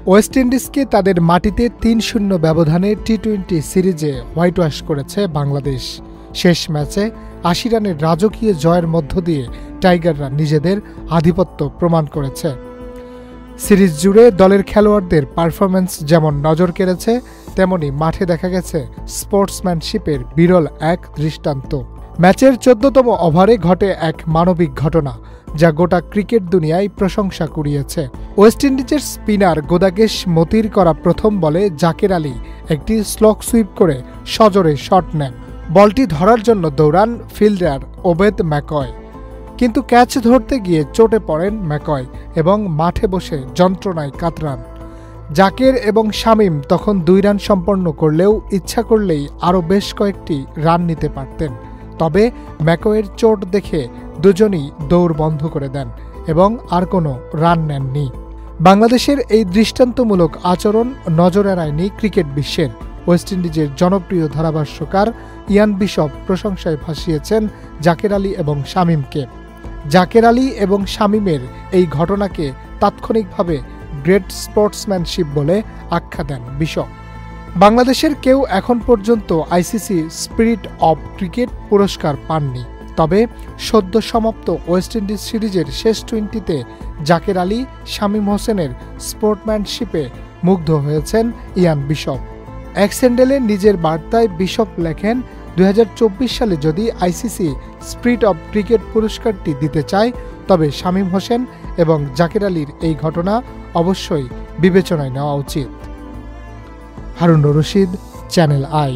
West ইন্ডিজকে তাদের মাটিতে ৩-০ ব্যবধানে টি-২০ সিরিজে হোয়াইট ওয়াশ করেছে বাংলাদেশ। শেষ ম্যাচে ৮০ রানের রাজকীয় জয়ের মধ্য দিয়ে টাইগাররা নিজেদের আধিপত্য প্রমাণ করেছে। সিরিজ জুড়ে দলের খেলোয়াড়দের পারফরম্যান্স যেমন নজর কেড়েছে, তেমনি মাঠে দেখা গেছে স্পোর্টসম্যানশিপের বিরল এক দৃষ্টান্ত। ম্যাচের ১৪তম ওভারে ঘটে এক মানবিক ঘটনা, যা গোটা ক্রিকেট দুনিয়ায় প্রশংসা কুড়িয়েছে। ওয়েস্ট ইন্ডিজের স্পিনার গোদাগেশ মতির করা প্রথম বলে জাকের আলী একটি স্লগ সুইপ করে সজোরে শট নেন। বলটি ধরার জন্য দৌড়ান ফিল্ডার ওবেদ ম্যাকয়, কিন্তু ক্যাচ ধরতে গিয়ে চোটে পড়েন ম্যাকয় এবং মাঠে বসে যন্ত্রণায় কাতরান। জাকের এবং শামীম তখন ২ রান সম্পন্ন করলেও ইচ্ছা করলেই আরও বেশ কয়েকটি রান নিতে পারতেন। তবে ম্যাকয়ের চোট দেখে দুজনই দৌড় বন্ধ করে দেন এবং আর কোনো রান নেননি। বাংলাদেশের এই দৃষ্টান্তমূলক আচরণ নজর এড়ায়নি ক্রিকেট বিশ্বের। ওয়েস্ট ইন্ডিজের জনপ্রিয় ধারাভাষ্যকার ইয়ান বিশপ প্রশংসায় ভাসিয়েছেন জাকের আলী এবং শামীমকে। জাকের আলী এবং শামীমের এই ঘটনাকে তাৎক্ষণিকভাবে গ্রেট স্পোর্টসম্যানশিপ বলে আখ্যা দেন বিশপ। বাংলাদেশের কেউ এখন পর্যন্ত আইসিসি স্পিরিট অব ক্রিকেট পুরস্কার পাননি, তবে সদ্য সমাপ্ত ওয়েস্ট ইন্ডিজ সিরিজের শেষ 20তে জাকের আলী, শামীম হোসেনের স্পোর্টম্যানশিপে মুগ্ধ হয়েছেন ইয়ান বিশপ। এক স্যান্ডেলে নিজের বার্তায় বিশপ লেখেন, 2024 সালে যদি আইসিসি স্পিরিট অব ক্রিকেট পুরস্কারটি দিতে চায়, তবে শামীম হোসেন এবং জাকের আলীর এই ঘটনা অবশ্যই বিবেচনায় নেওয়া উচিত। Harun Rashid, channel I.